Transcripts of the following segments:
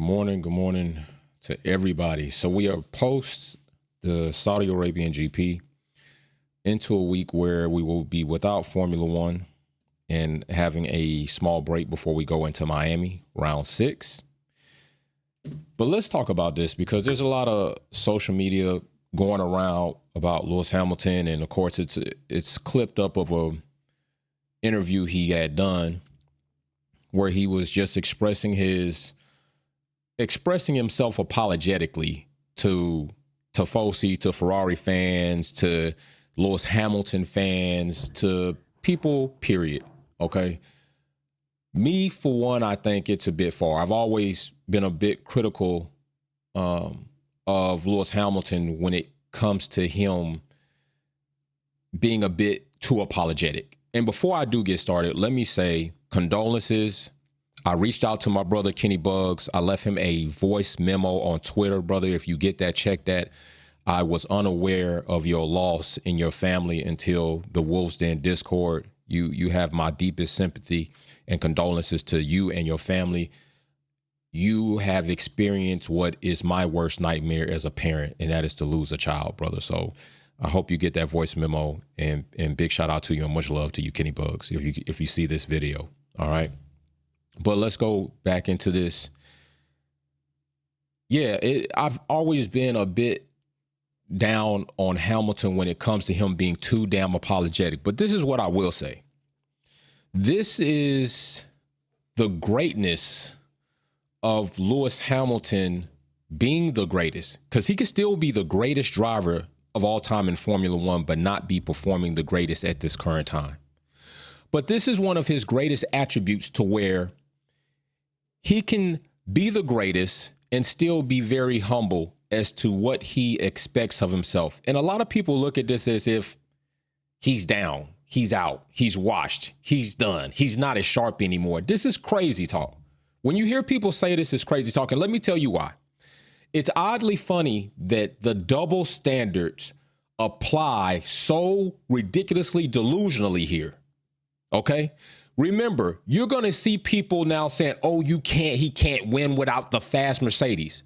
Good morning to everybody. So we are post the Saudi Arabian GP into a week where we will be without Formula One and having a small break before we go into Miami, round 6. But let's talk about this because there's a lot of social media going around about Lewis Hamilton, and of course it's clipped up of a interview he had done where he was just expressing himself apologetically to Tifosi, to Ferrari fans, to Lewis Hamilton fans, to people, period. Okay. Me, for one, I think it's a bit far. I've always been a bit critical of Lewis Hamilton when it comes to him being a bit too apologetic. And before I do get started, let me say condolences. I reached out to my brother, Kenny Bugs. I left him a voice memo on Twitter. Brother, if you get that, check that. I was unaware of your loss in your family until the Wolves Den Discord. You have my deepest sympathy and condolences to you and your family. You have experienced what is my worst nightmare as a parent, and that is to lose a child, brother. So I hope you get that voice memo, and big shout out to you and much love to you, Kenny Bugs, if you see this video. All right. But let's go back into this. Yeah, I've always been a bit down on Hamilton when it comes to him being too damn apologetic. But this is what I will say. This is the greatness of Lewis Hamilton being the greatest, because he could still be the greatest driver of all time in Formula One, but not be performing the greatest at this current time. But this is one of his greatest attributes, to where he can be the greatest and still be very humble as to what he expects of himself. And a lot of people look at this as if he's down, he's out, he's washed, he's done, he's not as sharp anymore. This is crazy talk. When you hear people say this is crazy talk, and let me tell you why. It's oddly funny that the double standards apply so ridiculously delusionally here. Okay? Remember, you're going to see people now saying, oh, he can't win without the fast Mercedes.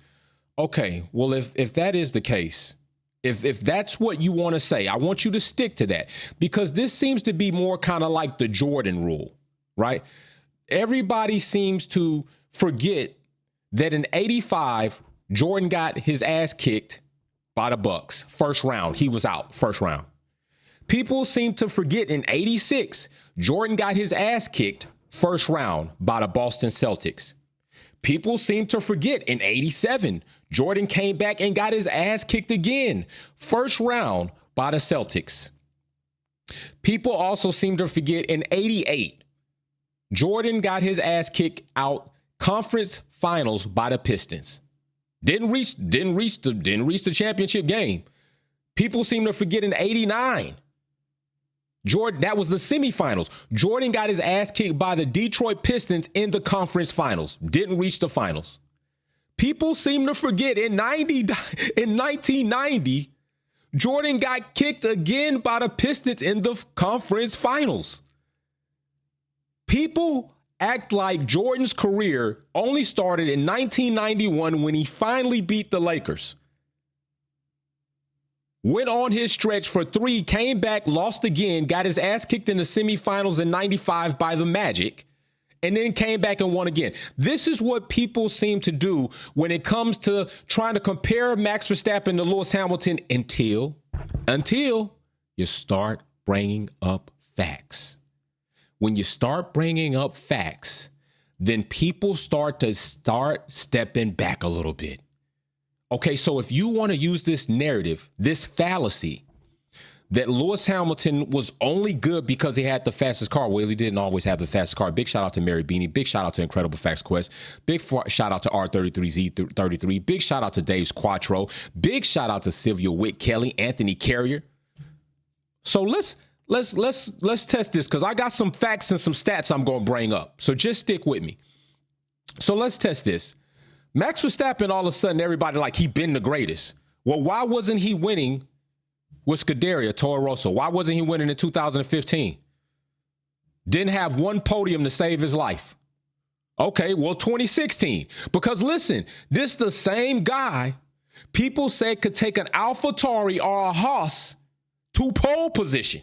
Okay, well, if that is the case, if that's what you want to say, I want you to stick to that, because this seems to be more kind of like the Jordan rule, right? Everybody seems to forget that in '85, Jordan got his ass kicked by the Bucks. First round, he was out, first round. People seem to forget in '86, Jordan got his ass kicked first round by the Boston Celtics. People seem to forget in '87, Jordan came back and got his ass kicked again, first round by the Celtics. People also seem to forget in '88, Jordan got his ass kicked out conference finals by the Pistons. Didn't reach the championship game. People seem to forget in '89. Jordan, that was the semifinals. Jordan got his ass kicked by the Detroit Pistons in the conference finals. Didn't reach the finals. People seem to forget in 1990, Jordan got kicked again by the Pistons in the conference finals. People act like Jordan's career only started in 1991 when he finally beat the Lakers. Went on his stretch for 3, came back, lost again, got his ass kicked in the semifinals in '95 by the Magic, and then came back and won again. This is what people seem to do when it comes to trying to compare Max Verstappen to Lewis Hamilton until you start bringing up facts. When you start bringing up facts, then people start stepping back a little bit. Okay, so if you want to use this narrative, this fallacy, that Lewis Hamilton was only good because he had the fastest car. Well, he didn't always have the fastest car. Big shout out to Mary Beanie. Big shout out to Incredible Facts Quest. Big shout out to R33Z33. Big shout out to Dave's Quattro. Big shout out to Sylvia Witt Kelly, Anthony Carrier. So let's test this, because I got some facts and some stats I'm going to bring up. So just stick with me. So let's test this. Max Verstappen, all of a sudden, everybody like he been the greatest. Well, why wasn't he winning with Scuderia, Toro Rosso? Why wasn't he winning in 2015? Didn't have one podium to save his life. Okay, well, 2016. Because listen, this the same guy people said could take an AlphaTauri or a Haas to pole position.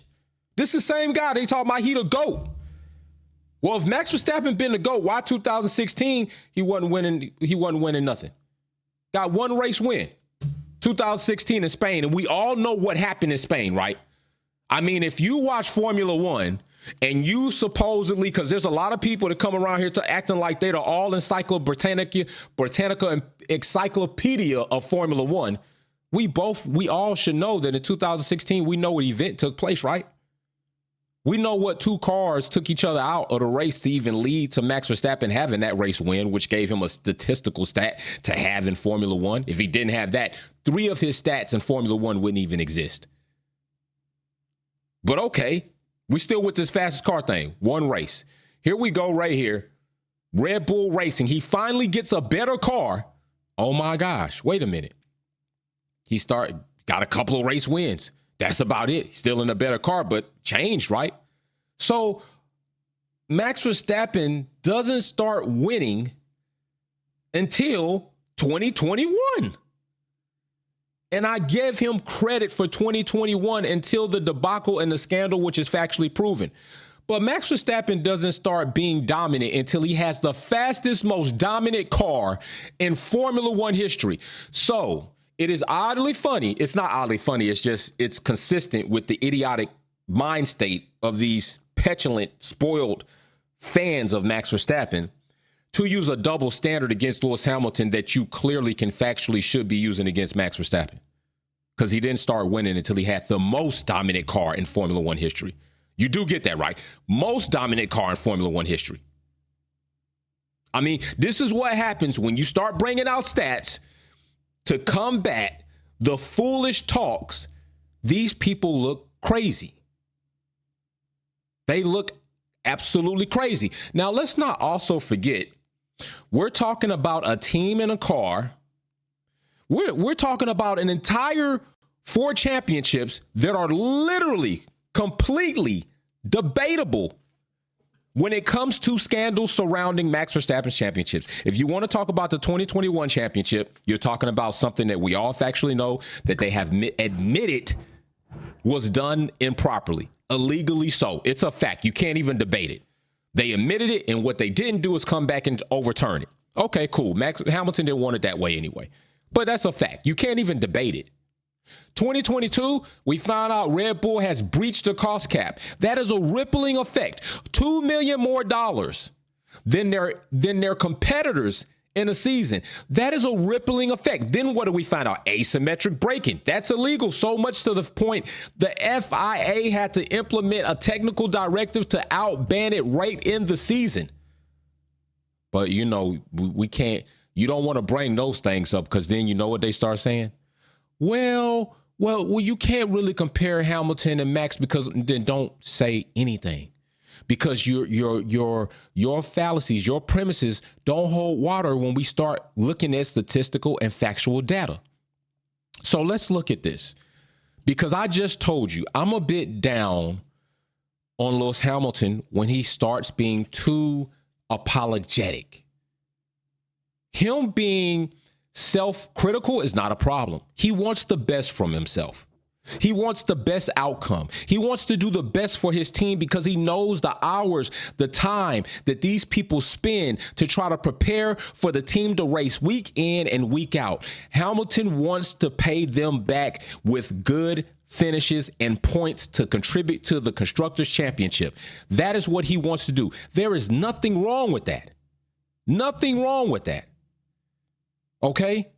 This is the same guy they talking about he the GOAT. Well, if Max Verstappen been the GOAT, why 2016 he wasn't winning nothing? Got one race win. 2016 in Spain, and we all know what happened in Spain, right? I mean, if you watch Formula One and you supposedly, because there's a lot of people that come around here to acting like they're all Britannica and encyclopedia of Formula One, we all should know that in 2016, we know what event took place, right? We know what two cars took each other out of the race to even lead to Max Verstappen having that race win, which gave him a statistical stat to have in Formula One. If he didn't have that, 3 of his stats in Formula One wouldn't even exist. But okay, we're still with this fastest car thing. One race. Here we go right here. Red Bull Racing. He finally gets a better car. Oh my gosh, wait a minute. Got a couple of race wins. That's about it. Still in a better car, but changed, right? So Max Verstappen doesn't start winning until 2021. And I give him credit for 2021 until the debacle and the scandal, which is factually proven. But Max Verstappen doesn't start being dominant until he has the fastest, most dominant car in Formula One history. So it is oddly funny. It's not oddly funny. It's consistent with the idiotic mind state of these petulant, spoiled fans of Max Verstappen to use a double standard against Lewis Hamilton that you clearly can factually should be using against Max Verstappen. Because he didn't start winning until he had the most dominant car in Formula One history. You do get that right. Most dominant car in Formula One history. I mean, this is what happens when you start bringing out stats to combat the foolish talks. These people look crazy. They look absolutely crazy. Now, let's not also forget, we're talking about a team and a car. We're talking about an entire 4 championships that are literally completely debatable when it comes to scandals surrounding Max Verstappen's championships. If you want to talk about the 2021 championship, you're talking about something that we all factually know that they have admitted was done improperly, illegally so. It's a fact. You can't even debate it. They admitted it, and what they didn't do is come back and overturn it. Okay, cool. Max Hamilton didn't want it that way anyway. But that's a fact. You can't even debate it. 2022, we found out Red Bull has breached the cost cap. That is a rippling effect. $2 million more than their competitors in a season. That is a rippling effect. Then what do we find out? Asymmetric braking. That's illegal. So much to the point the FIA had to implement a technical directive to outban it right in the season. But you know, we can't. You don't want to bring those things up because then you know what they start saying? Well, you can't really compare Hamilton and Max because then don't say anything. Because your fallacies, your premises don't hold water when we start looking at statistical and factual data. So let's look at this. Because I just told you, I'm a bit down on Lewis Hamilton when he starts being too apologetic. Him being self-critical is not a problem. He wants the best from himself. He wants the best outcome. He wants to do the best for his team because he knows the hours, the time that these people spend to try to prepare for the team to race week in and week out. Hamilton wants to pay them back with good finishes and points to contribute to the Constructors' Championship. That is what he wants to do. There is nothing wrong with that. Nothing wrong with that. Okay?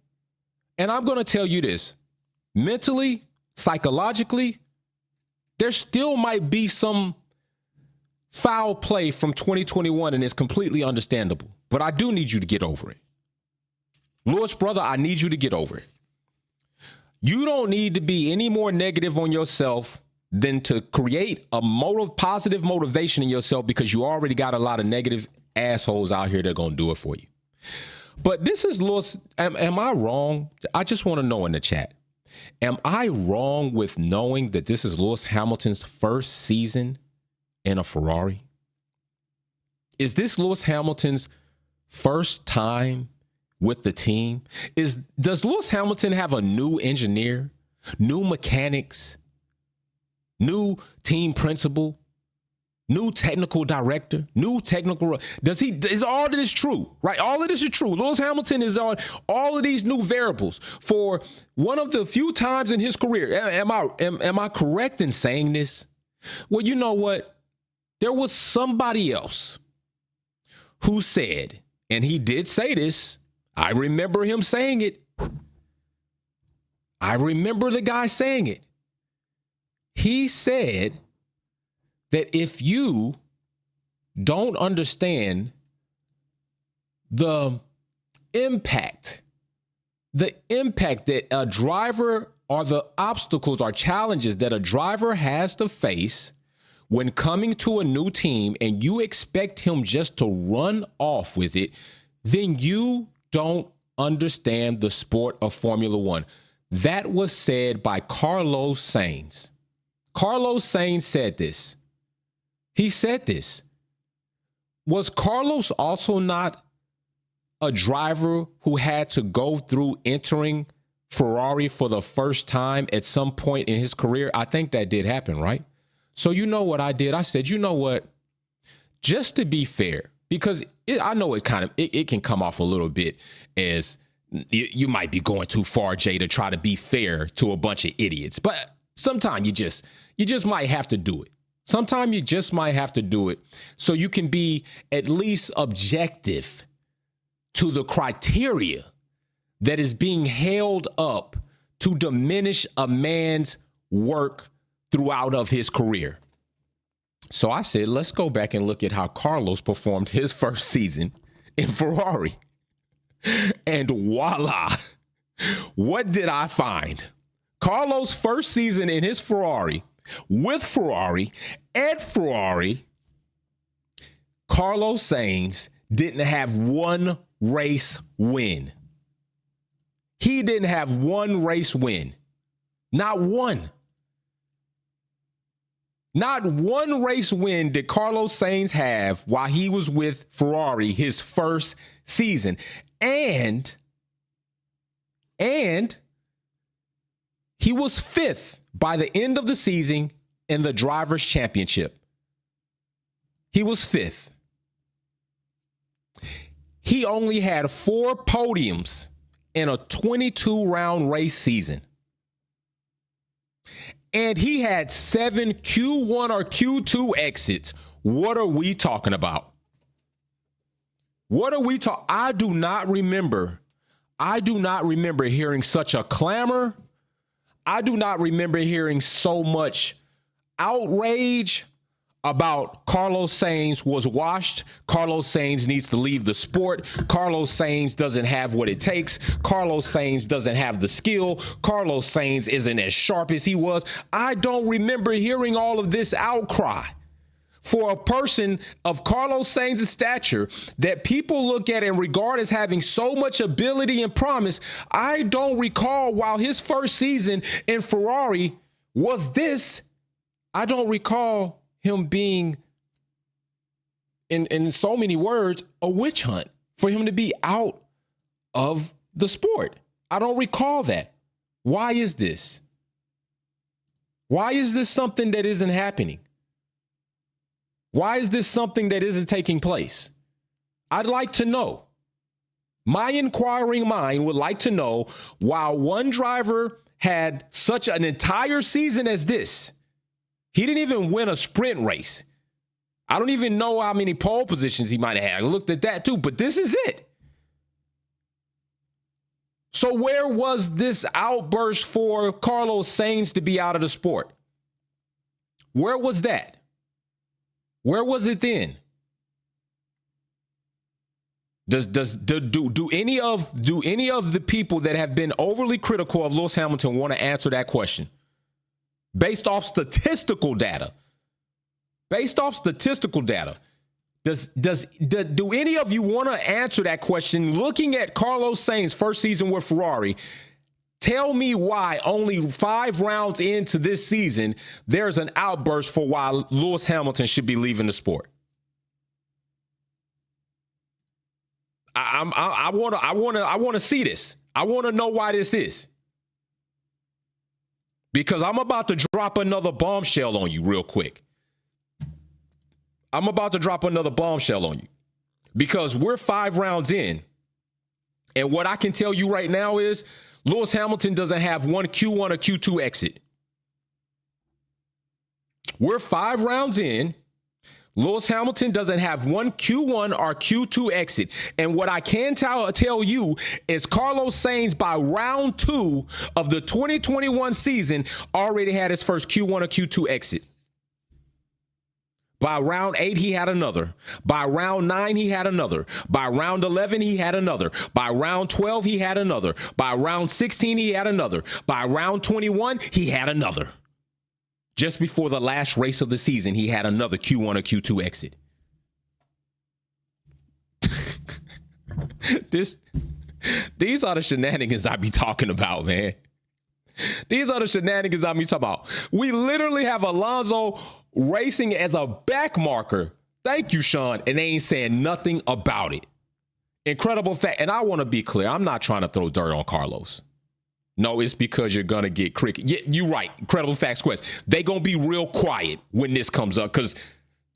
And I'm going to tell you this. Mentally, psychologically, there still might be some foul play from 2021, and it's completely understandable. But I do need you to get over it. Lewis, brother, I need you to get over it. You don't need to be any more negative on yourself than to create a positive motivation in yourself because you already got a lot of negative assholes out here that are going to do it for you. But this is Lewis. Am I wrong? I just want to know in the chat. Am I wrong with knowing that this is Lewis Hamilton's first season in a Ferrari? Is this Lewis Hamilton's first time with the team? Does Lewis Hamilton have a new engineer, new mechanics, new team principal, new technical director, new technical? Is all of this true, right? All of this is true. Lewis Hamilton is on all of these new variables for one of the few times in his career. Am I correct in saying this? Well, you know what? There was somebody else who said, and he did say this. I remember him saying it. I remember the guy saying it. He said that if you don't understand the impact that a driver, or the obstacles or challenges that a driver has to face when coming to a new team, and you expect him just to run off with it, then you don't understand the sport of Formula One. That was said by Carlos Sainz. Carlos Sainz said this. He said this. Was Carlos also not a driver who had to go through entering Ferrari for the first time at some point in his career? I think that did happen, right? So you know what I did? I said, you know what? Just to be fair, because I know it can come off a little bit as you might be going too far, Jay, to try to be fair to a bunch of idiots. But sometimes you just might have to do it. Sometimes you just might have to do it so you can be at least objective to the criteria that is being held up to diminish a man's work throughout of his career. So I said, let's go back and look at how Carlos performed his first season in Ferrari. And voila, what did I find? Carlos' first season in his Ferrari, with Ferrari, at Ferrari, Carlos Sainz didn't have one race win. He didn't have one race win. Not one. Not one race win did Carlos Sainz have while he was with Ferrari his first season. And he was fifth by the end of the season in the Drivers' Championship. He was fifth. He only had 4 podiums in a 22-round race season. And he had 7 Q1 or Q2 exits. What are we talking about? What are we talking? I do not remember hearing such a clamor. I do not remember hearing so much outrage about Carlos Sainz was washed. Carlos Sainz needs to leave the sport. Carlos Sainz doesn't have what it takes. Carlos Sainz doesn't have the skill. Carlos Sainz isn't as sharp as he was. I don't remember hearing all of this outcry for a person of Carlos Sainz's stature that people look at and regard as having so much ability and promise. I don't recall, while his first season in Ferrari was this, I don't recall him being, in so many words, a witch hunt for him to be out of the sport. I don't recall that. Why is this? Why is this something that isn't happening? Why is this something that isn't taking place? I'd like to know. My inquiring mind would like to know, while one driver had such an entire season as this, he didn't even win a sprint race. I don't even know how many pole positions he might have had. I looked at that too, but this is it. So where was this outburst for Carlos Sainz to be out of the sport? Where was that? Where was it then? Do any of the people that have been overly critical of Lewis Hamilton want to answer that question? Based off statistical data. Do any of you want to answer that question? Looking at Carlos Sainz's first season with Ferrari, tell me why only 5 rounds into this season, there's an outburst for why Lewis Hamilton should be leaving the sport. I want to see this. I want to know why this is. Because I'm about to drop another bombshell on you real quick. I'm about to drop another bombshell on you. Because we're 5 rounds in. And what I can tell you right now is Lewis Hamilton doesn't have one Q1 or Q2 exit. We're 5 rounds in. Lewis Hamilton doesn't have one Q1 or Q2 exit. And what I can tell you is Carlos Sainz by round 2 of the 2021 season already had his first Q1 or Q2 exit. By round 8, he had another. By round 9, he had another. By round 11, he had another. By round 12, he had another. By round 16, he had another. By round 21, he had another. Just before the last race of the season, he had another Q1 or Q2 exit. These are the shenanigans I be talking about, man. These are the shenanigans I be talking about. We literally have Alonso racing as a back marker. Thank you, Sean. And they ain't saying nothing about it. Incredible fact. And I want to be clear. I'm not trying to throw dirt on Carlos. No, it's because you're going to get cricket. Yeah, you're right. Incredible facts quest. They going to be real quiet when this comes up because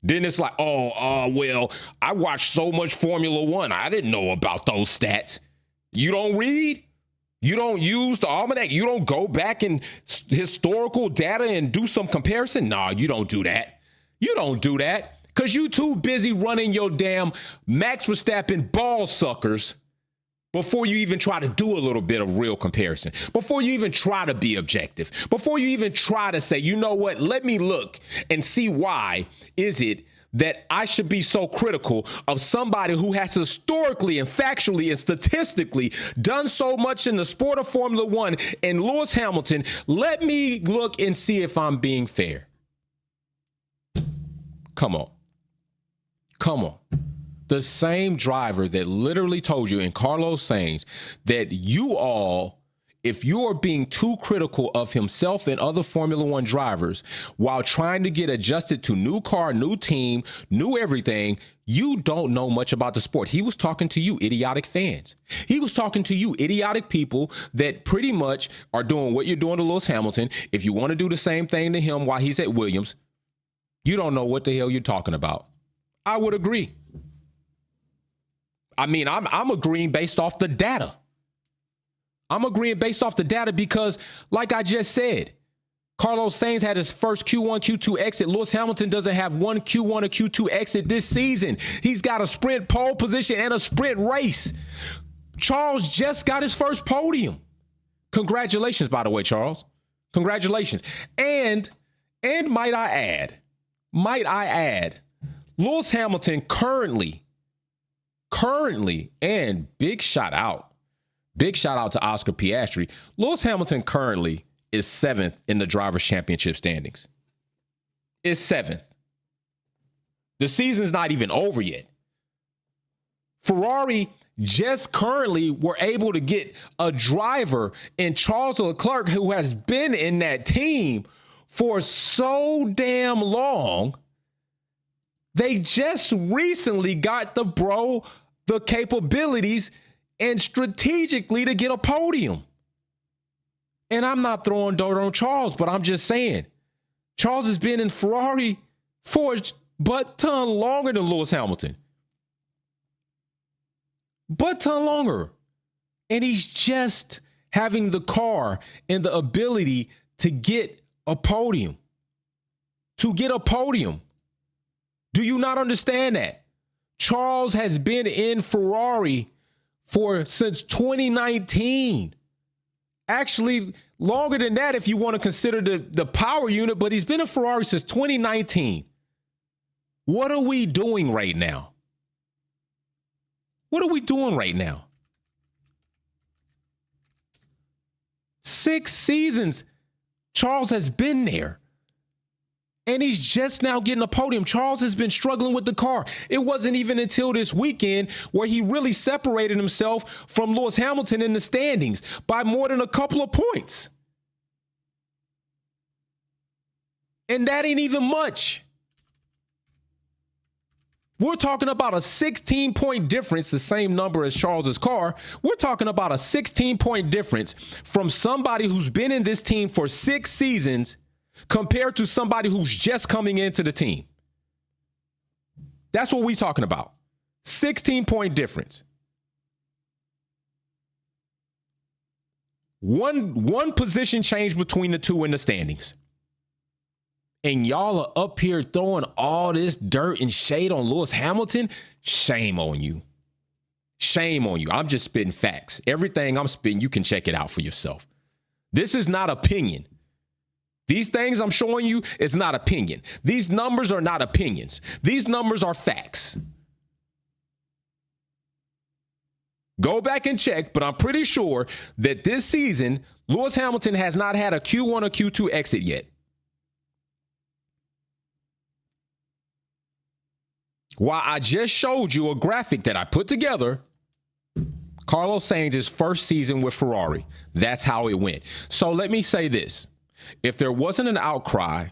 then it's like, well, I watched so much Formula One. I didn't know about those stats. You don't read? You don't use the almanac? You don't go back in historical data and do some comparison? No, you don't do that. You don't do that because you too busy running your damn Max Verstappen ball suckers before you even try to do a little bit of real comparison, before you even try to be objective, before you even try to say, you know what, let me look and see why is it that I should be so critical of somebody who has historically and factually and statistically done so much in the sport of Formula One and Lewis Hamilton. Let me look and see if I'm being fair. Come on. Come on. The same driver that literally told you in Carlos Sainz that you all, if you are being too critical of himself and other Formula One drivers while trying to get adjusted to new car, new team, new everything, you don't know much about the sport. He was talking to you idiotic fans. He was talking to you idiotic people that pretty much are doing what you're doing to Lewis Hamilton. If you want to do the same thing to him while he's at Williams, you don't know what the hell you're talking about. I would agree. I mean, I'm agreeing based off the data. I'm agreeing based off the data because, like I just said, Carlos Sainz had his first Q1, Q2 exit. Lewis Hamilton doesn't have one Q1 or Q2 exit this season. He's got a sprint pole position and a sprint race. Charles just got his first podium. Congratulations, by the way, Charles. Congratulations. And might I add, Lewis Hamilton currently, and big shout out to Oscar Piastri. Lewis Hamilton currently is 7th in the Drivers' Championship standings. Is 7th. The season's not even over yet. Ferrari just currently were able to get a driver in Charles Leclerc who has been in that team for so damn long. They just recently got the capabilities and strategically to get a podium. And I'm not throwing dirt on Charles, but I'm just saying, Charles has been in Ferrari for but ton longer than Lewis Hamilton. But ton longer. And he's just having the car and the ability to get a podium. To get a podium. Do you not understand that? Charles has been in Ferrari since 2019. Actually, longer than that if you want to consider the power unit, but he's been in Ferrari since 2019. What are we doing right now? What are we doing right now? 6 seasons, Charles has been there. And he's just now getting a podium. Charles has been struggling with the car. It wasn't even until this weekend where he really separated himself from Lewis Hamilton in the standings by more than a couple of points. And that ain't even much. We're talking about a 16-point difference, the same number as Charles's car. We're talking about a 16-point difference from somebody who's been in this team for 6 seasons compared to somebody who's just coming into the team. That's what we're talking about. 16-point difference. One position change between the two in the standings. And y'all are up here throwing all this dirt and shade on Lewis Hamilton. Shame on you. Shame on you. I'm just spitting facts. Everything I'm spitting, you can check it out for yourself. This is not opinion. These things I'm showing you is not opinion. These numbers are not opinions. These numbers are facts. Go back and check, but I'm pretty sure that this season, Lewis Hamilton has not had a Q1 or Q2 exit yet. While I just showed you a graphic that I put together, Carlos Sainz's first season with Ferrari, that's how it went. So let me say this. If there wasn't an outcry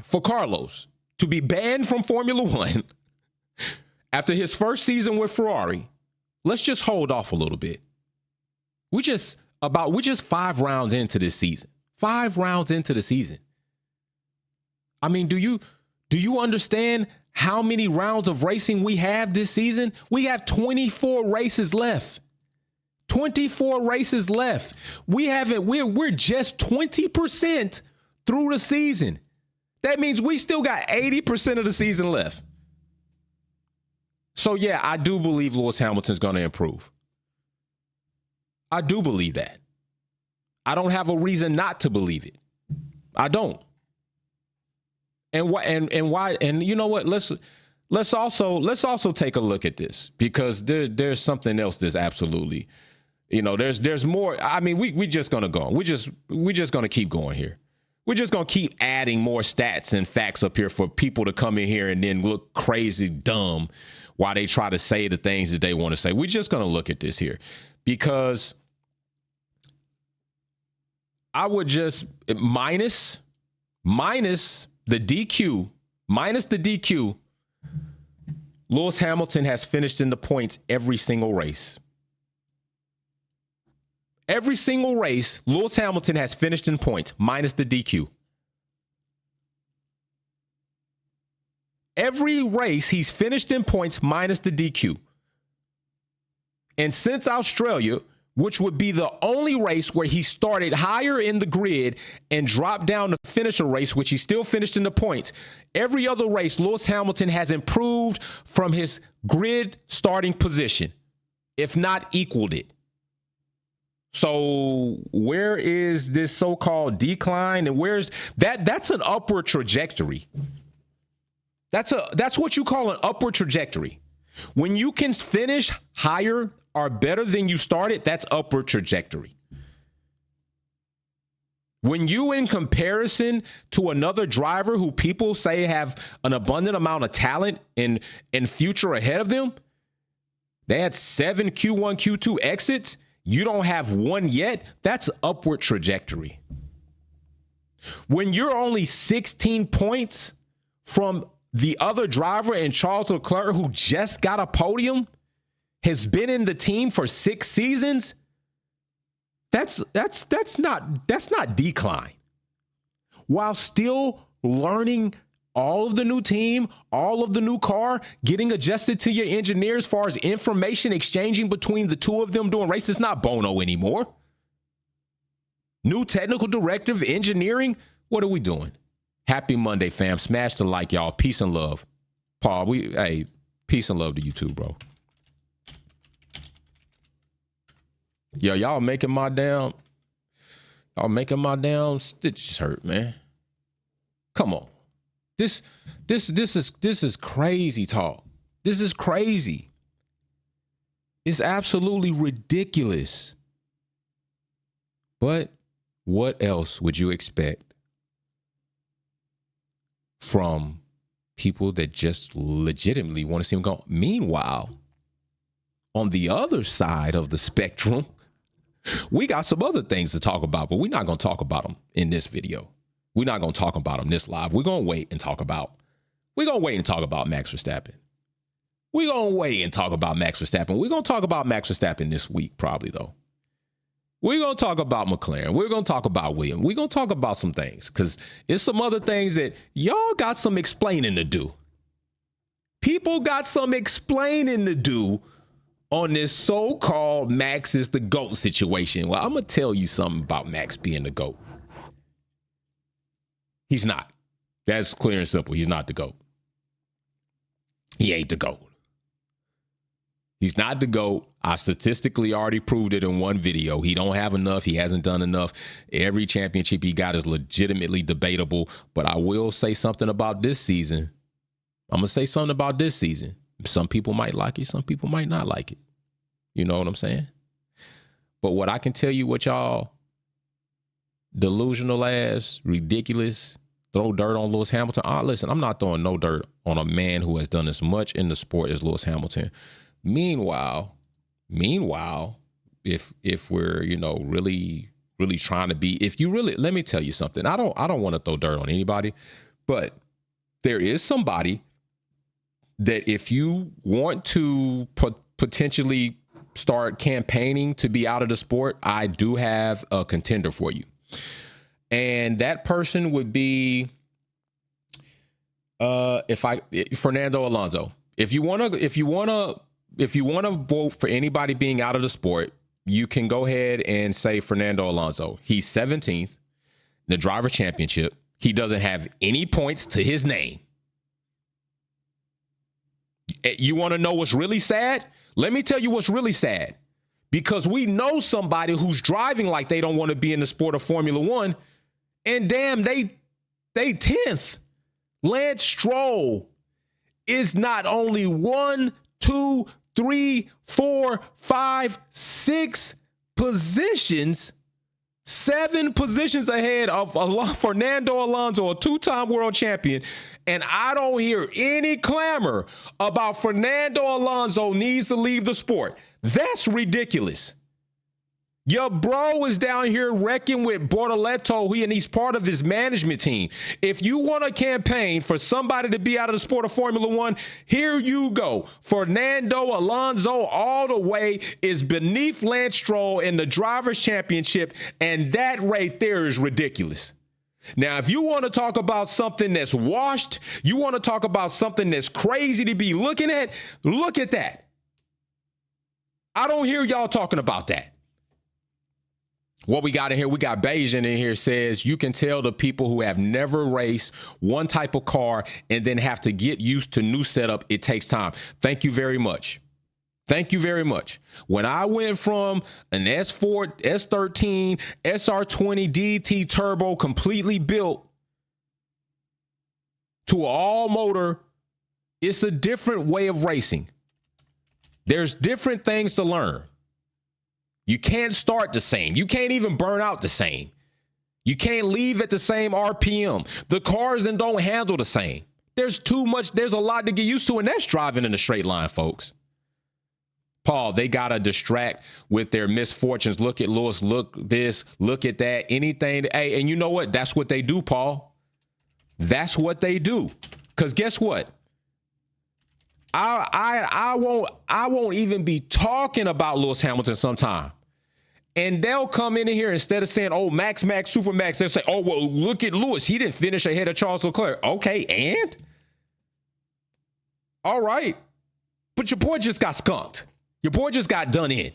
for Carlos to be banned from Formula One after his first season with Ferrari, let's just hold off a little bit. We're just 5 rounds into this season. 5 rounds into the season. I mean, do you understand how many rounds of racing we have this season? We have 24 races left. 24 races left. We're just 20% through the season. That means we still got 80% of the season left. So yeah, I do believe Lewis Hamilton's going to improve. I do believe that. I don't have a reason not to believe it. I don't. And why? And you know what? Let's also take a look at this, because there's something else that's absolutely, there's more. I mean, we just gonna go on. We just gonna keep going here. We're just gonna keep adding more stats and facts up here for people to come in here and then look crazy dumb while they try to say the things that they want to say. We're just gonna look at this here, because I would just minus the DQ, Lewis Hamilton has finished in the points every single race. Every single race, Lewis Hamilton has finished in points, minus the DQ. Every race, he's finished in points, minus the DQ. And since Australia, which would be the only race where he started higher in the grid and dropped down to finish a race, which he still finished in the points. Every other race, Lewis Hamilton has improved from his grid starting position, if not equaled it. So where is this so-called decline, and where's that? That's an upward trajectory. That's what you call an upward trajectory. When you can finish higher or better than you started, that's upward trajectory. When you, in comparison to another driver who people say have an abundant amount of talent and future ahead of them, they had 7 Q1, Q2 exits. You don't have one yet. That's upward trajectory. When you're only 16 points from the other driver and Charles Leclerc, who just got a podium, has been in the team for 6 seasons, that's not decline. While still learning all of the new team, all of the new car, getting adjusted to your engineers as far as information exchanging between the two of them doing races, it's not Bono anymore. New technical directive, engineering, what are we doing? Happy Monday, fam. Smash the like, y'all. Peace and love. Paul, peace and love to you too, bro. Yo, y'all making my damn stitches hurt, man. Come on. This is crazy talk. This is crazy. It's absolutely ridiculous. But what else would you expect from people that just legitimately want to see him go? Meanwhile, on the other side of the spectrum, we got some other things to talk about, but we're not going to talk about them in this video. We're not going to talk about them this live. We're going to wait and talk about We're going to wait and talk about Max Verstappen. We're going to wait and talk about Max Verstappen. We're going to talk about Max Verstappen this week, probably, though. We're going to talk about McLaren. We're going to talk about Williams. We're going to talk about some things because it's some other things that y'all got some explaining to do. People got some explaining to do on this so-called Max is the GOAT situation. Well, I'm going to tell you something about Max being the GOAT. He's not. That's clear and simple. He's not the GOAT. He ain't the GOAT. He's not the GOAT. I statistically already proved it in one video. He don't have enough. He hasn't done enough. Every championship he got is legitimately debatable. But I will say something about this season. I'm going to say something about this season. Some people might like it. Some people might not like it. You know what I'm saying? But what I can tell you, what y'all delusional ass, ridiculous, throw dirt on Lewis Hamilton. Listen, I'm not throwing no dirt on a man who has done as much in the sport as Lewis Hamilton. Meanwhile, if we're, really trying to be, if you really, let me tell you something. I don't want to throw dirt on anybody, but there is somebody that if you want to potentially start campaigning to be out of the sport, I do have a contender for you. And that person would be Fernando Alonso. If you want to vote for anybody being out of the sport, you can go ahead and say Fernando Alonso. He's 17th in the driver championship. He doesn't have any points to his name. You want to know what's really sad? Let me tell you what's really sad. Because we know somebody who's driving like they don't want to be in the sport of Formula One, and damn, they 10th. Lance Stroll is not only 1, 2, 3, 4, 5, 6 positions, 7 positions ahead of Fernando Alonso, a 2-time world champion. And I don't hear any clamor about Fernando Alonso needs to leave the sport. That's ridiculous. Your bro is down here wrecking with Bortoleto, and he's part of his management team. If you want a campaign for somebody to be out of the sport of Formula One, here you go. Fernando Alonso all the way is beneath Lance Stroll in the Drivers' Championship, and that right there is ridiculous. Now, if you want to talk about something that's washed, you want to talk about something that's crazy to be looking at, look at that. I don't hear y'all talking about that. What we got in here, we got Bayesian in here says you can tell the people who have never raced one type of car and then have to get used to new setup. It takes time. Thank you very much. Thank you very much. When I went from an S4, S13, SR20 DT turbo completely built to an all motor, it's a different way of racing. There's different things to learn. You can't start the same. You can't even burn out the same. You can't leave at the same RPM. The cars then don't handle the same. There's too much. There's a lot to get used to, and that's driving in a straight line, folks. Paul, they got to distract with their misfortunes. Look at Lewis. Look this. Look at that. Anything. Hey, and you know what? That's what they do, Paul. That's what they do. Because guess what? I won't even be talking about Lewis Hamilton sometime. And they'll come in here instead of saying, oh, Max, Super Max, they'll say, oh, well, look at Lewis. He didn't finish ahead of Charles Leclerc. Okay, and? All right. But your boy just got skunked. Your boy just got done in.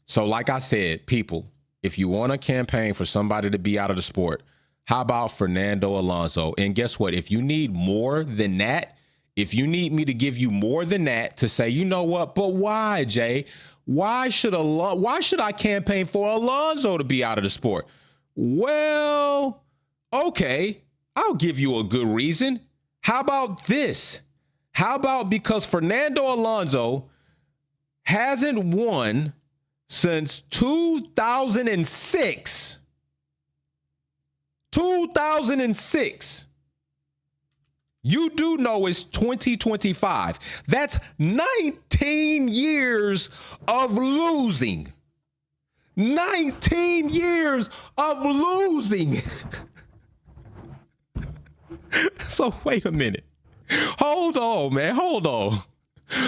So like I said, people, if you want a campaign for somebody to be out of the sport, how about Fernando Alonso? And guess what? If you need more than that, if you need me to give you more than that to say, you know what, but why, Jay? Why should I campaign for Alonso to be out of the sport? Well, okay, I'll give you a good reason. How about this? How about because Fernando Alonso hasn't won since 2006. 2006. You do know it's 2025. That's 19 years of losing. 19 years of losing. So wait a minute. Hold on, man. Hold on.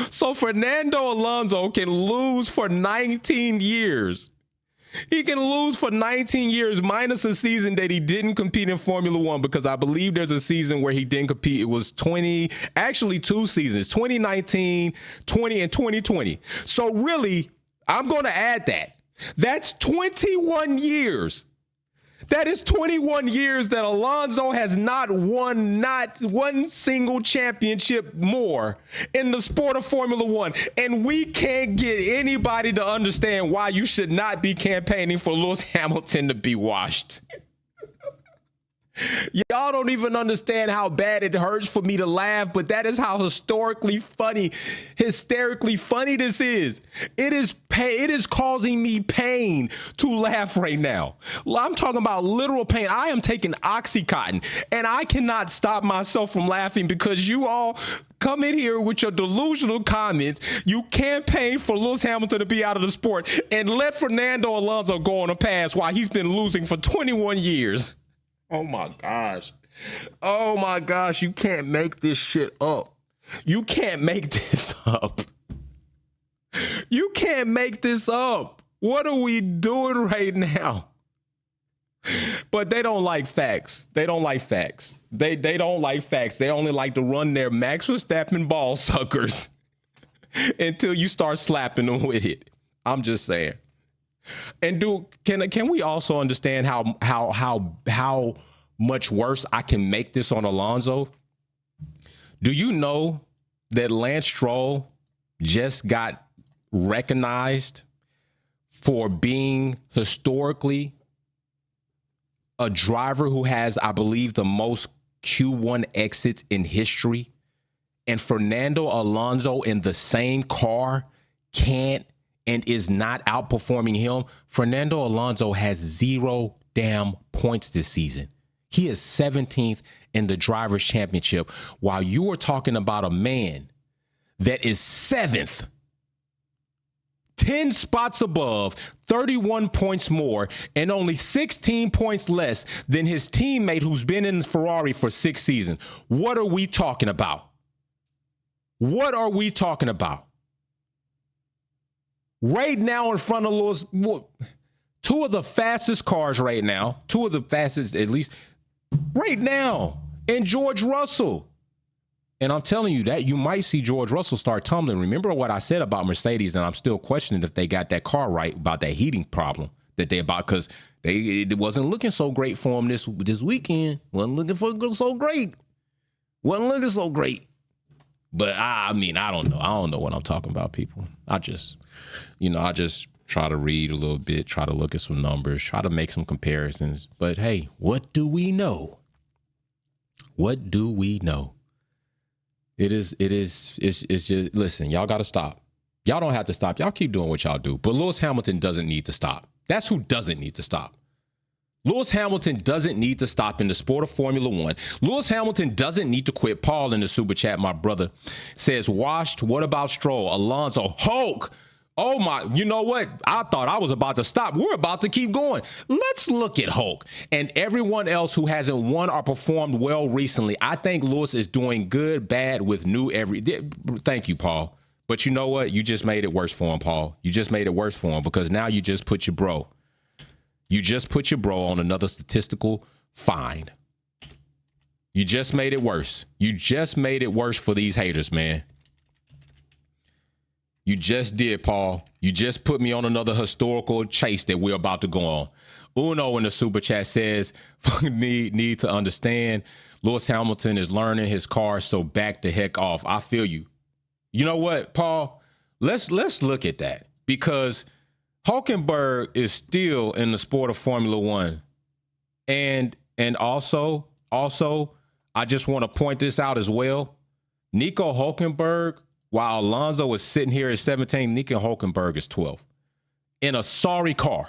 So Fernando Alonso can lose for 19 years. He can lose for 19 years minus a season that he didn't compete in Formula One, because I believe there's a season where he didn't compete. It was 2 seasons, 2019, 20, and 2020. So really, I'm going to add that. That's 21 years. That is 21 years that Alonso has not one single championship more in the sport of Formula One. And we can't get anybody to understand why you should not be campaigning for Lewis Hamilton to be washed. Y'all don't even understand how bad it hurts for me to laugh, but that is how hysterically funny this is. It is causing me pain to laugh right now. I'm talking about literal pain. I am taking Oxycontin, and I cannot stop myself from laughing because you all come in here with your delusional comments. You campaign for Lewis Hamilton to be out of the sport and let Fernando Alonso go on a pass while he's been losing for 21 years. Oh my gosh. Oh my gosh. You can't make this shit up. You can't make this up. You can't make this up. What are we doing right now? But they don't like facts. They don't like facts. They don't like facts. They only like to run their Max Verstappen ball suckers until you start slapping them with it. I'm just saying. And can we also understand how much worse I can make this on Alonso? Do you know that Lance Stroll just got recognized for being historically a driver who has, I believe, the most Q1 exits in history? And Fernando Alonso in the same car can't and is not outperforming him. Fernando Alonso has 0 damn points this season. He is 17th in the Drivers' Championship, while you are talking about a man that is 7th, 10 spots above, 31 points more, and only 16 points less than his teammate who's been in Ferrari for 6 seasons. What are we talking about? What are we talking about? Right now in front of Lewis, 2 of the fastest cars right now, 2 of the fastest, at least right now, and George Russell. And I'm telling you that you might see George Russell start tumbling. Remember what I said about Mercedes, and I'm still questioning if they got that car right about that heating problem that they about, because it wasn't looking so great for them this weekend. Wasn't looking so great. Wasn't looking so great. But I mean, I don't know. I don't know what I'm talking about, people. I just try to read a little bit, try to look at some numbers, try to make some comparisons. But hey, what do we know? What do we know? It's just, listen, y'all got to stop. Y'all don't have to stop. Y'all keep doing what y'all do. But Lewis Hamilton doesn't need to stop. That's who doesn't need to stop. Lewis Hamilton doesn't need to stop in the sport of Formula One. Lewis Hamilton doesn't need to quit. Paul in the super chat, my brother, says, washed. What about Stroll? Alonso, Hulk. Oh my, you know what? I thought I was about to stop. We're about to keep going. Let's look at Hulk and everyone else who hasn't won or performed well recently. I think Lewis is doing good, bad with new every. Thank you, Paul. But you know what? You just made it worse for him, Paul. You just made it worse for him, because now you just put your bro. You just put your bro on another statistical fine. You just made it worse. You just made it worse for these haters, man. You just did, Paul. You just put me on another historical chase that we're about to go on. Uno in the super chat says, need to understand, Lewis Hamilton is learning his car, so back the heck off. I feel you. You know what, Paul? Let's look at that, because Hulkenberg is still in the sport of Formula One. And also, I just want to point this out as well. Nico Hulkenberg, while Alonso is sitting here at 17, Nico Hulkenberg is 12. In a sorry car.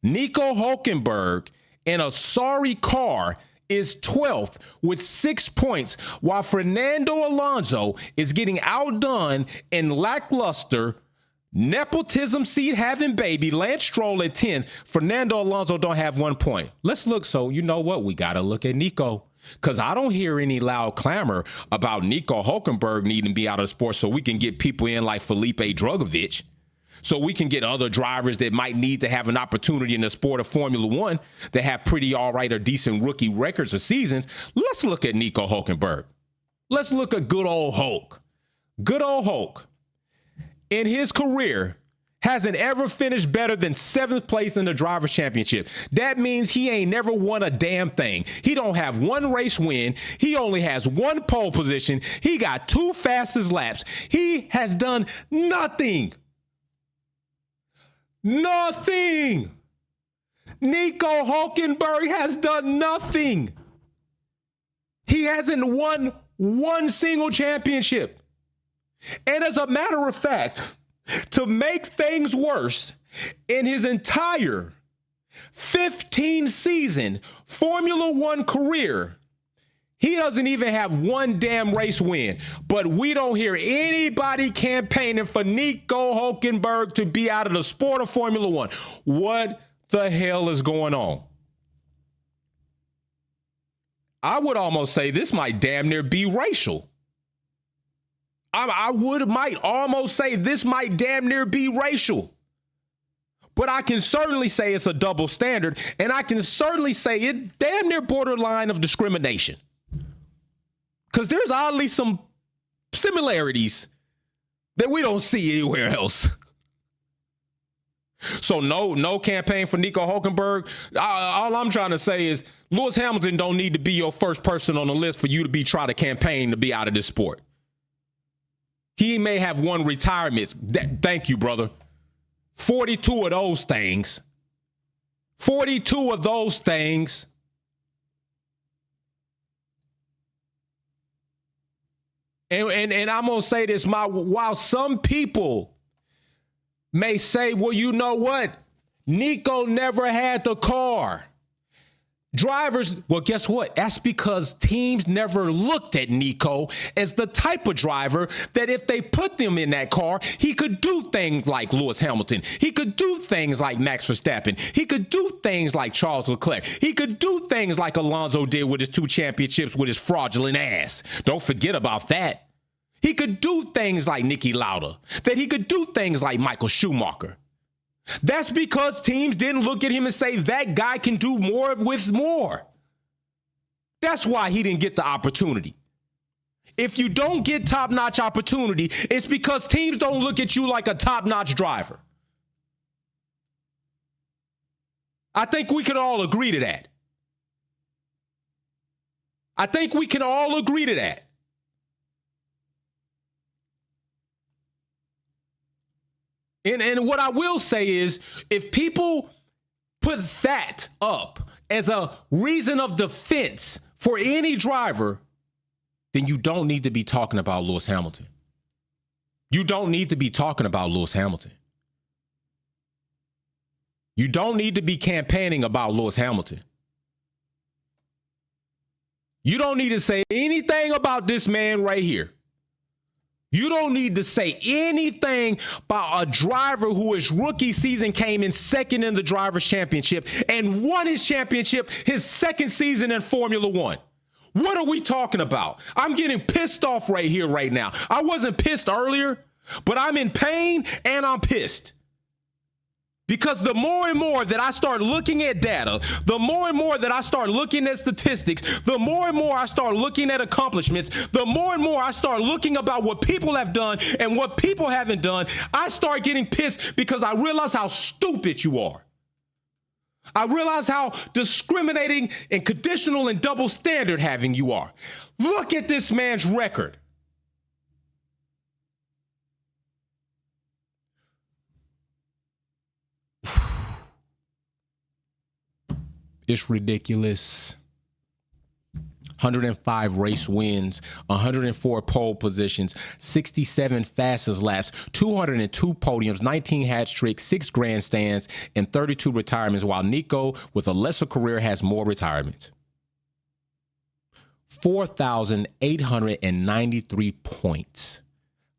Nico Hulkenberg in a sorry car is 12th with 6 points, while Fernando Alonso is getting outdone in lackluster nepotism seed having baby Lance Stroll at 10th. Fernando Alonso don't have 1 point. Let's look. So you know what? We got to look at Nico. Because I don't hear any loud clamor about Nico Hulkenberg needing to be out of the sport so we can get people in like Felipe Drugovich, so we can get other drivers that might need to have an opportunity in the sport of Formula One that have pretty all right or decent rookie records or seasons. Let's look at Nico Hulkenberg. Let's look at good old Hulk. Good old Hulk. In his career, hasn't ever finished better than 7th place in the Drivers' Championship. That means he ain't never won a damn thing. He don't have one race win. He only has one pole position. He got 2 fastest laps. He has done nothing. Nothing. Nico Hulkenberg has done nothing. He hasn't won one single championship. And as a matter of fact, to make things worse, in his entire 15-season Formula One career, he doesn't even have one damn race win. But we don't hear anybody campaigning for Nico Hulkenberg to be out of the sport of Formula One. What the hell is going on? I would almost say this might damn near be racial. I might almost say this might damn near be racial. But I can certainly say it's a double standard, and I can certainly say it damn near borderline of discrimination. Because there's oddly some similarities that we don't see anywhere else. So no campaign for Nico Hulkenberg. All I'm trying to say is Lewis Hamilton don't need to be your first person on the list for you to be trying to campaign to be out of this sport. He may have won retirements. Thank you, brother. 42 of those things. 42 of those things. And I'm going to say this, while some people may say, well, you know what? Nico never had the car. Drivers, well, guess what? That's because teams never looked at Nico as the type of driver that if they put them in that car, he could do things like Lewis Hamilton. He could do things like Max Verstappen. He could do things like Charles Leclerc. He could do things like Alonso did with his 2 championships with his fraudulent ass. Don't forget about that. He could do things like Niki Lauda. That he could do things like Michael Schumacher. That's because teams didn't look at him and say, that guy can do more with more. That's why he didn't get the opportunity. If you don't get top-notch opportunity, it's because teams don't look at you like a top-notch driver. I think we can all agree to that. I think we can all agree to that. And what I will say is, if people put that up as a reason of defense for any driver, then you don't need to be talking about Lewis Hamilton. You don't need to be talking about Lewis Hamilton. You don't need to be campaigning about Lewis Hamilton. You don't need to say anything about this man right here. You don't need to say anything about a driver who his rookie season came in second in the Drivers' Championship and won his championship his second season in Formula One. What are we talking about? I'm getting pissed off right here, right now. I wasn't pissed earlier, but I'm in pain and I'm pissed. Because the more and more that I start looking at data, the more and more that I start looking at statistics, the more and more I start looking at accomplishments, the more and more I start looking about what people have done and what people haven't done, I start getting pissed because I realize how stupid you are. I realize how discriminating and conditional and double standard having you are. Look at this man's record. It's ridiculous. 105 race wins, 104 pole positions, 67 fastest laps, 202 podiums, 19 hat tricks, 6 grandstands, and 32 retirements, while Nico, with a lesser career, has more retirements. 4,893 points,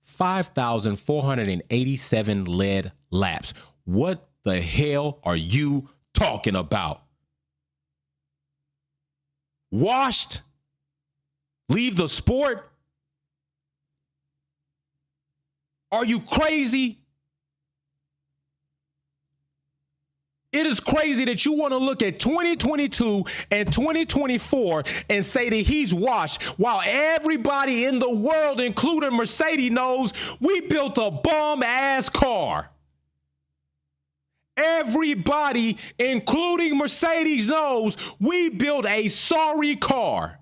5,487 led laps. What the hell are you talking about? Washed? leave the sport? Are you crazy? It is crazy that you want to look at 2022 and 2024 and say that he's washed, while everybody in the world, including Mercedes, knows we built a bum-ass car. Everybody, including Mercedes, knows we built a sorry car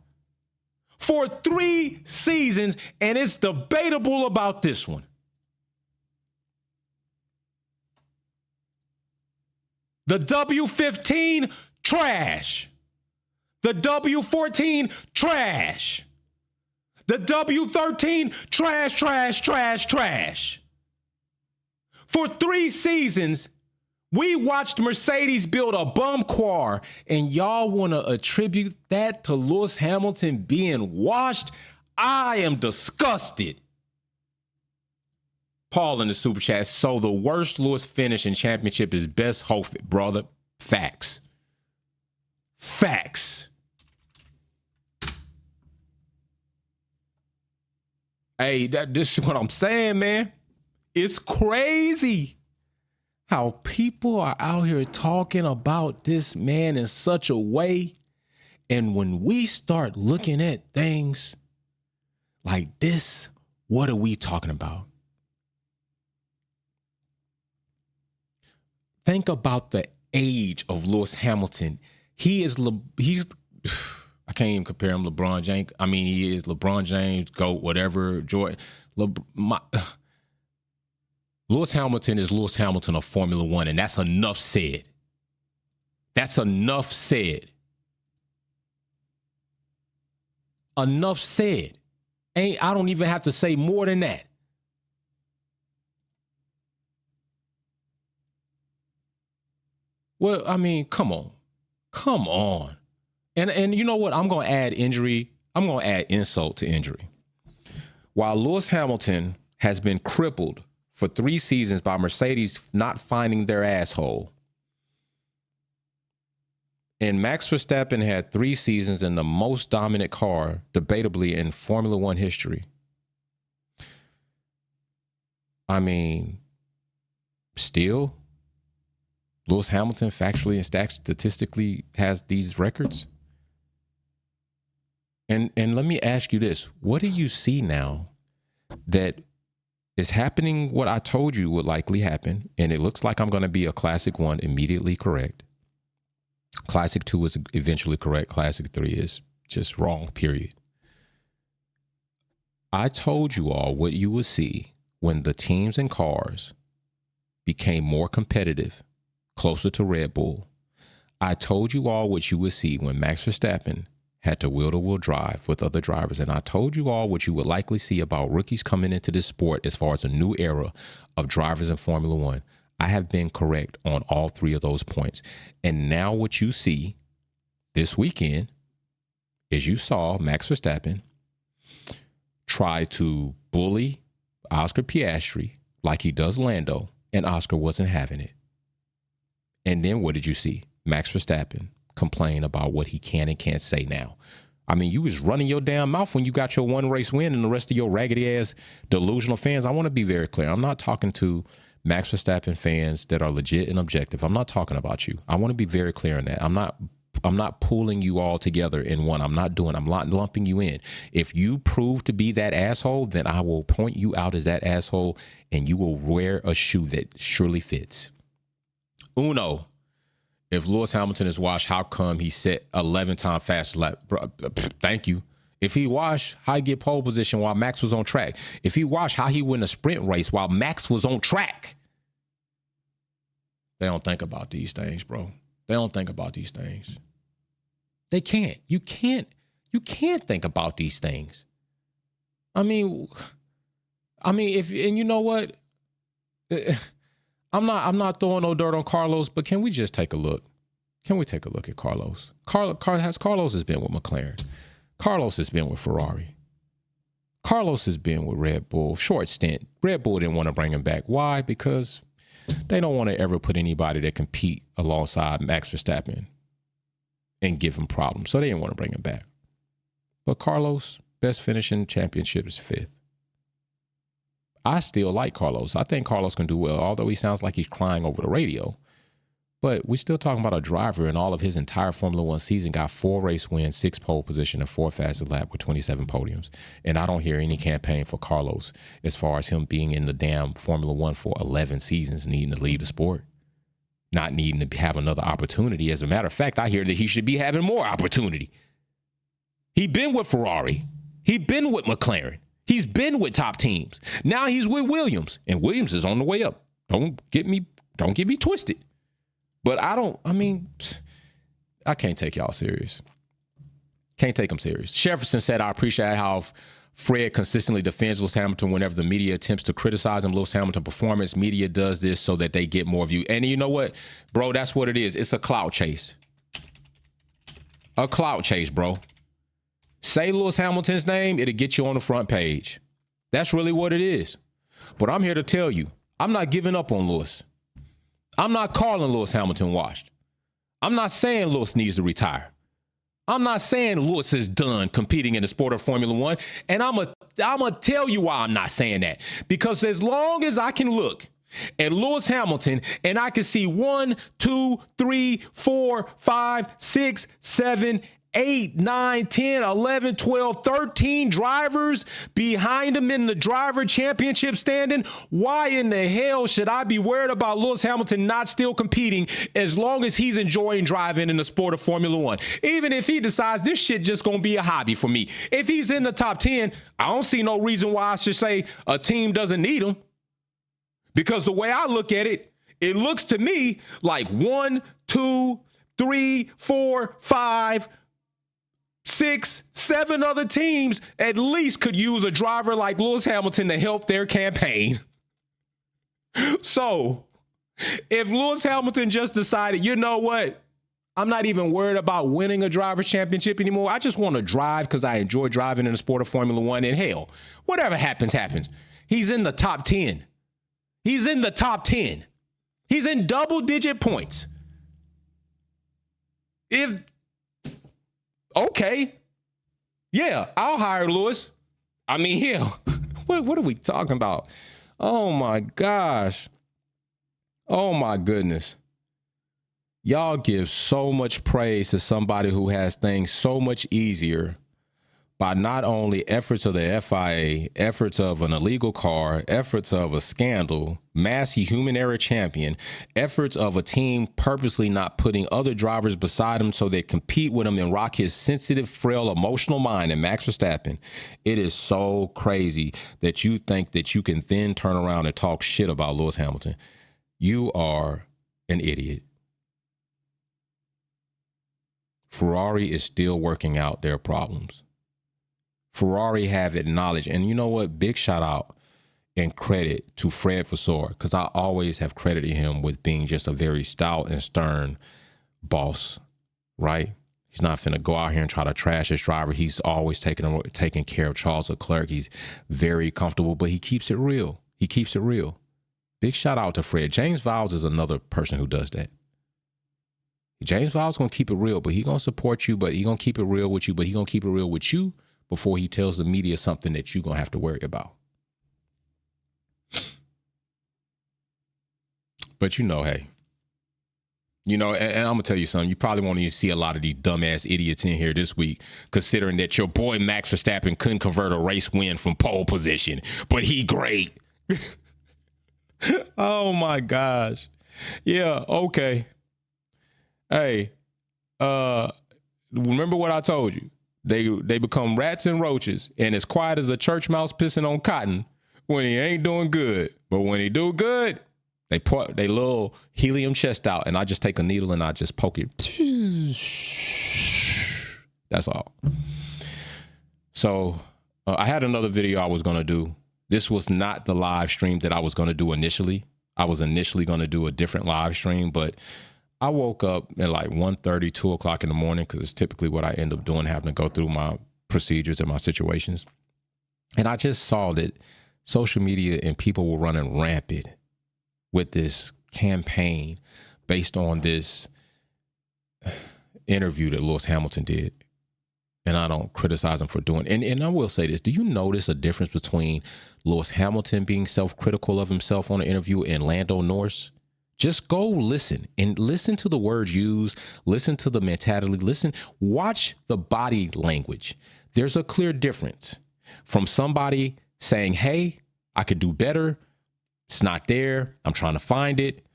for 3 seasons, and it's debatable about this one. The W15, trash. The W14, trash. The W13, trash, trash, trash, trash. For 3 seasons, we watched Mercedes build a bum car, and y'all want to attribute that to Lewis Hamilton being washed? I am disgusted. Paul in the super chat. So the worst Lewis finish in championship is best hope, brother. Facts. Facts. Hey, this is what I'm saying, man. It's crazy how people are out here talking about this man in such a way. And when we start looking at things like this, what are we talking about? Think about the age of Lewis Hamilton. He's I can't even compare him to LeBron James. I mean, he is LeBron James, GOAT, whatever. Jordan. Lewis Hamilton is Lewis Hamilton of Formula One, and that's enough said. That's enough said. Enough said. I don't even have to say more than that. Well, I mean, come on. Come on. And you know what? I'm going to add injury. I'm going to add insult to injury. While Lewis Hamilton has been crippled for 3 seasons by Mercedes not finding their asshole, and Max Verstappen had 3 seasons in the most dominant car, debatably, in Formula One history. I mean, still, Lewis Hamilton factually and statistically has these records. And let me ask you this. What do you see now that is happening what I told you would likely happen? And it looks like I'm going to be a Classic 1 immediately correct. Classic 2 is eventually correct. Classic 3 is just wrong, period. I told you all what you would see when the teams and cars became more competitive, closer to Red Bull. I told you all what you would see when Max Verstappen had to wheel-to-wheel drive with other drivers. And I told you all what you would likely see about rookies coming into this sport as far as a new era of drivers in Formula One. I have been correct on all 3 of those points. And now what you see this weekend is you saw Max Verstappen try to bully Oscar Piastri like he does Lando, and Oscar wasn't having it. And then what did you see? Max Verstappen complain about what he can and can't say now. I mean, you was running your damn mouth when you got your 1 race win, and the rest of your raggedy ass delusional fans. I want to be very clear. I'm not talking to Max Verstappen fans that are legit and objective. I'm not talking about you. I want to be very clear on that. I'm not pulling you all together in one. I'm not lumping you in. If you prove to be that asshole, then I will point you out as that asshole, and you will wear a shoe that surely fits. Uno, if Lewis Hamilton is washed, how come he set 11-time fastest lap? Thank you. If he washed, how he get pole position while Max was on track? If he washed, how he win a sprint race while Max was on track? They don't think about these things, bro. They don't think about these things. They can't. You can't think about these things. I mean, if, and you know what? I'm not throwing no dirt on Carlos, but can we just take a look? Can we take a look at Carlos? Carlos has been with McLaren. Carlos has been with Ferrari. Carlos has been with Red Bull. Short stint. Red Bull didn't want to bring him back. Why? Because they don't want to ever put anybody that compete alongside Max Verstappen and give him problems. So they didn't want to bring him back. But Carlos best finish in championship is 5th. I still like Carlos. I think Carlos can do well, although he sounds like he's crying over the radio. But we're still talking about a driver in all of his entire Formula One season got 4 race wins, 6 pole position, and 4 fastest lap with 27 podiums. And I don't hear any campaign for Carlos as far as him being in the damn Formula One for 11 seasons, needing to leave the sport, not needing to have another opportunity. As a matter of fact, I hear that he should be having more opportunity. He been with Ferrari. He been with McLaren. He's been with top teams. Now he's with Williams, and Williams is on the way up. Don't get me twisted. But I can't take y'all serious. Can't take them serious. Jefferson said, I appreciate how Fred consistently defends Lewis Hamilton whenever the media attempts to criticize him. Lewis Hamilton performance, media does this so that they get more views. And you know what, bro, that's what it is. It's a clout chase. A clout chase, bro. Say Lewis Hamilton's name, it'll get you on the front page. That's really what it is. But I'm here to tell you, I'm not giving up on Lewis. I'm not calling Lewis Hamilton washed. I'm not saying Lewis needs to retire. I'm not saying Lewis is done competing in the sport of Formula One. And I'm going to tell you why I'm not saying that. Because as long as I can look at Lewis Hamilton and I can see 1, 2, 3, 4, 5, 6, 7, 8, 9, 10, 11, 12, 13 drivers behind him in the driver championship standing. Why in the hell should I be worried about Lewis Hamilton not still competing as long as he's enjoying driving in the sport of Formula One? Even if he decides this shit just going to be a hobby for me. If he's in the top 10, I don't see no reason why I should say a team doesn't need him. Because the way I look at it, it looks to me like 1, 2, 3, 4, 5, 6, 7 other teams at least could use a driver like Lewis Hamilton to help their campaign. So if Lewis Hamilton just decided, you know what? I'm not even worried about winning a driver's championship anymore. I just want to drive because I enjoy driving in the sport of Formula One. And hell, whatever happens, happens. He's in the top 10. He's in the top 10. He's in double-digit points. Okay. Yeah, I'll hire Lewis. I mean, hell, what are we talking about? Oh, my gosh. Oh, my goodness. Y'all give so much praise to somebody who has things so much easier by not only efforts of the FIA, efforts of an illegal car, efforts of a scandal, Massey human error champion, efforts of a team purposely not putting other drivers beside him so they compete with him and rock his sensitive, frail, emotional mind, and Max Verstappen. It is so crazy that you think that you can then turn around and talk shit about Lewis Hamilton. You are an idiot. Ferrari is still working out their problems. Ferrari have acknowledged, and you know what? Big shout out and credit to Fred Vasseur, because I always have credited him with being just a very stout and stern boss, right? He's not finna go out here and try to trash his driver. He's always taking care of Charles Leclerc. He's very comfortable, but he keeps it real. He keeps it real. Big shout out to Fred. James Vowles is another person who does that. James Vowles gonna keep it real, but he gonna support you, but he gonna keep it real with you, but he gonna keep it real with you before he tells the media something that you're going to have to worry about. But you know, hey, you know, and I'm going to tell you something. You probably won't even see a lot of these dumbass idiots in here this week, considering that your boy Max Verstappen couldn't convert a race win from pole position, but he great. Oh, my gosh. Yeah, okay. Hey, remember what I told you. They become rats and roaches and as quiet as a church mouse pissing on cotton when he ain't doing good. But when he do good, they put they little helium chest out and I just take a needle and I just poke it. That's all. So I had another video I was going to do. This was not the live stream that I was going to do initially. I was initially going to do a different live stream, but I woke up at like 1:30, 2 o'clock in the morning, because it's typically what I end up doing, having to go through my procedures and my situations. And I just saw that social media and people were running rampant with this campaign based on this interview that Lewis Hamilton did. and I don't criticize him for doing it. And I will say this. Do you notice a difference between Lewis Hamilton being self-critical of himself on an interview and Lando Norris? Just go listen to the words used, listen to the mentality, watch the body language. There's a clear difference from somebody saying, hey, I could do better. It's not there. I'm trying to find it.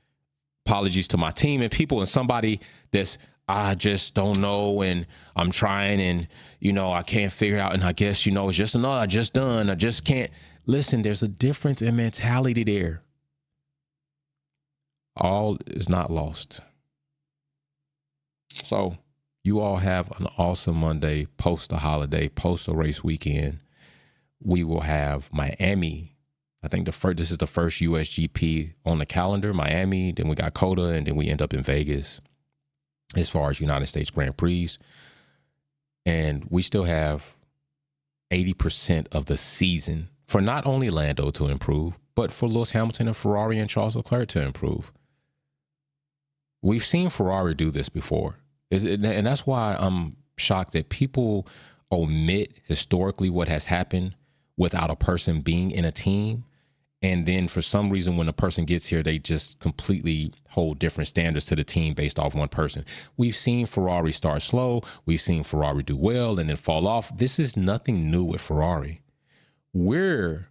Apologies to my team and people, and somebody that's, I just don't know, and I'm trying, and, I can't figure out, and I guess, it's just I just can't. Listen, there's a difference in mentality there. All is not lost. So you all have an awesome Monday, post the holiday, post the race weekend. We will have Miami. I think this is the first USGP on the calendar, Miami. Then we got COTA, and then we end up in Vegas as far as United States Grand Prix. And we still have 80% of the season for not only Lando to improve, but for Lewis Hamilton and Ferrari and Charles Leclerc to improve. We've seen Ferrari do this before. And that's why I'm shocked that people omit historically what has happened without a person being in a team. And then for some reason, when a person gets here, they just completely hold different standards to the team based off one person. We've seen Ferrari start slow. We've seen Ferrari do well and then fall off. This is nothing new with Ferrari. We're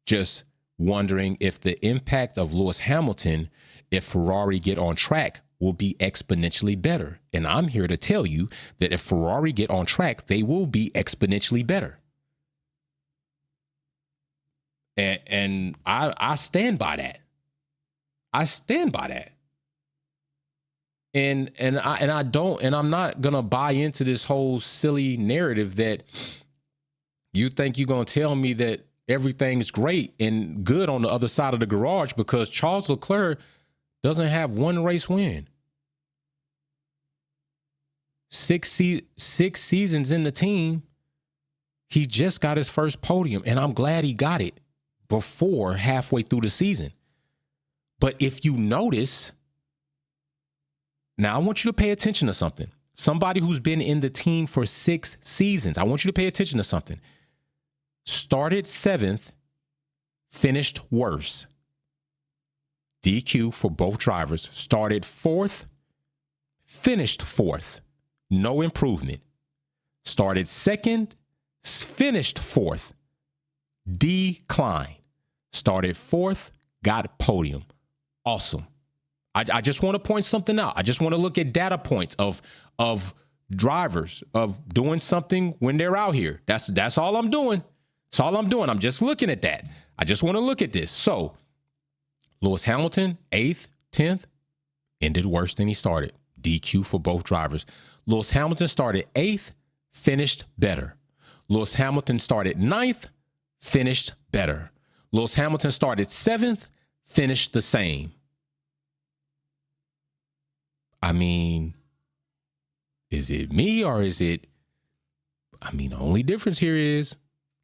just wondering if the impact of Lewis Hamilton, if Ferrari get on track, will be exponentially better. And I'm here to tell you that if Ferrari get on track, they will be exponentially better. And I stand by that. I stand by that. And I'm not gonna buy into this whole silly narrative that you think you're gonna tell me that everything's great and good on the other side of the garage because Charles Leclerc doesn't have one race win. Six seasons in the team, he just got his first podium, and I'm glad he got it before halfway through the season. But if you notice, now I want you to pay attention to something. Somebody who's been in the team for 6 seasons, I want you to pay attention to something. Started 7th, finished worse. DQ for both drivers. Started 4th, finished 4th. No improvement. Started 2nd, finished 4th. Decline. Started 4th, got a podium. Awesome. I just want to point something out. I just want to look at data points of drivers of doing something when they're out here. That's all I'm doing. That's all I'm doing. I'm just looking at that. I just want to look at this. So Lewis Hamilton, 8th, 10th, ended worse than he started. DQ for both drivers. Lewis Hamilton started 8th, finished better. Lewis Hamilton started 9th, finished better. Lewis Hamilton started 7th, finished the same. I mean, is it me or is it? The only difference here is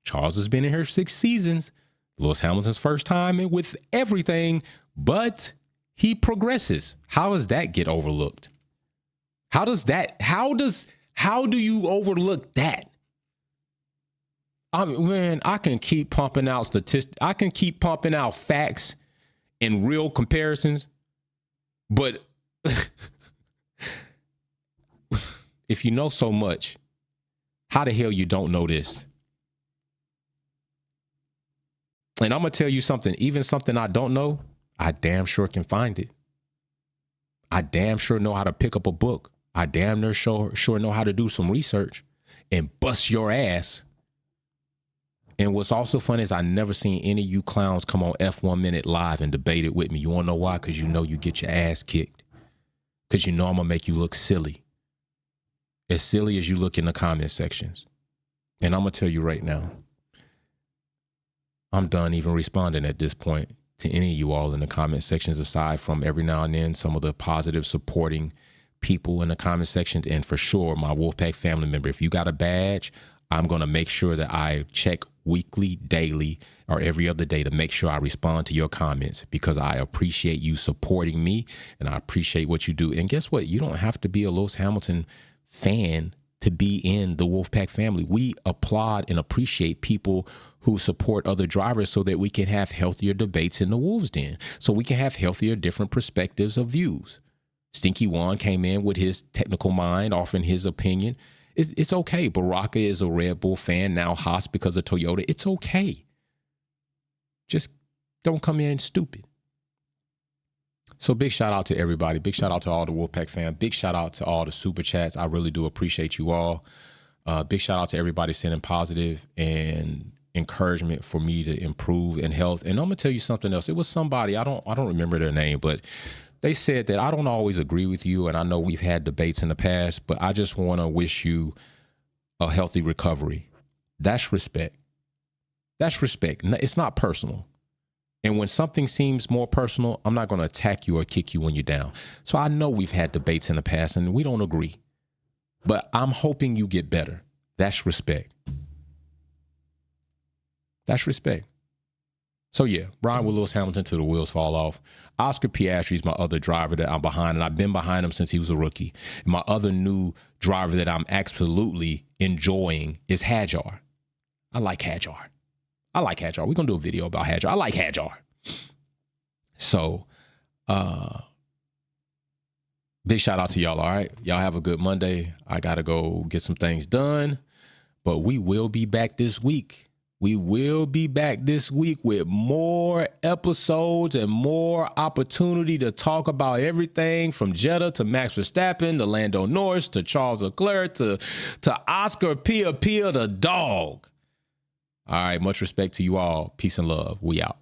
Charles has been in here 6 seasons. Lewis Hamilton's first time with everything, but he progresses. How does that get overlooked? How do you overlook that? I can keep pumping out statistics. I can keep pumping out facts and real comparisons, but if you know so much, how the hell you don't know this? And I'm going to tell you something, even something I don't know, I damn sure can find it. I damn sure know how to pick up a book. I damn near sure know how to do some research and bust your ass. And what's also fun is I never seen any of you clowns come on F1 Minute Live and debate it with me. You want to know why? Because you know you get your ass kicked. Because you know I'm going to make you look silly. As silly as you look in the comment sections. And I'm going to tell you right now, I'm done even responding at this point to any of you all in the comment sections, aside from every now and then some of the positive supporting people in the comment sections. And for sure, my Wolfpack family member, if you got a badge, I'm going to make sure that I check weekly, daily, or every other day to make sure I respond to your comments, because I appreciate you supporting me and I appreciate what you do. And guess what? You don't have to be a Lewis Hamilton fan to be in the Wolfpack family. We applaud and appreciate people who support other drivers so that we can have healthier debates in the Wolves Den, so we can have healthier, different perspectives of views. Stinky One came in with his technical mind, offering his opinion. It's okay. Baraka is a Red Bull fan, now Haas because of Toyota. It's okay. Just don't come in stupid. So big shout out to everybody. Big shout out to all the Wolfpack fans. Big shout out to all the super chats. I really do appreciate you all. Big shout out to everybody sending positive and encouragement for me to improve in health. And I'm gonna tell you something else. It was somebody, I don't remember their name, but they said that I don't always agree with you, and I know we've had debates in the past, but I just want to wish you a healthy recovery. That's respect. That's respect. It's not personal. And when something seems more personal, I'm not going to attack you or kick you when you're down. So I know we've had debates in the past and we don't agree, but I'm hoping you get better. That's respect. That's respect. So yeah, Brian with Lewis Hamilton till the wheels fall off. Oscar Piastri is my other driver that I'm behind, and I've been behind him since he was a rookie. And my other new driver that I'm absolutely enjoying is Hadjar. I like Hadjar. We're going to do a video about Hadjar. I like Hadjar. So, big shout out to y'all, all right? Y'all have a good Monday. I got to go get some things done, but we will be back this week. We will be back this week with more episodes and more opportunity to talk about everything from Jeddah to Max Verstappen to Lando Norris to Charles Leclerc to Oscar Pia the dog. All right, much respect to you all. Peace and love. We out.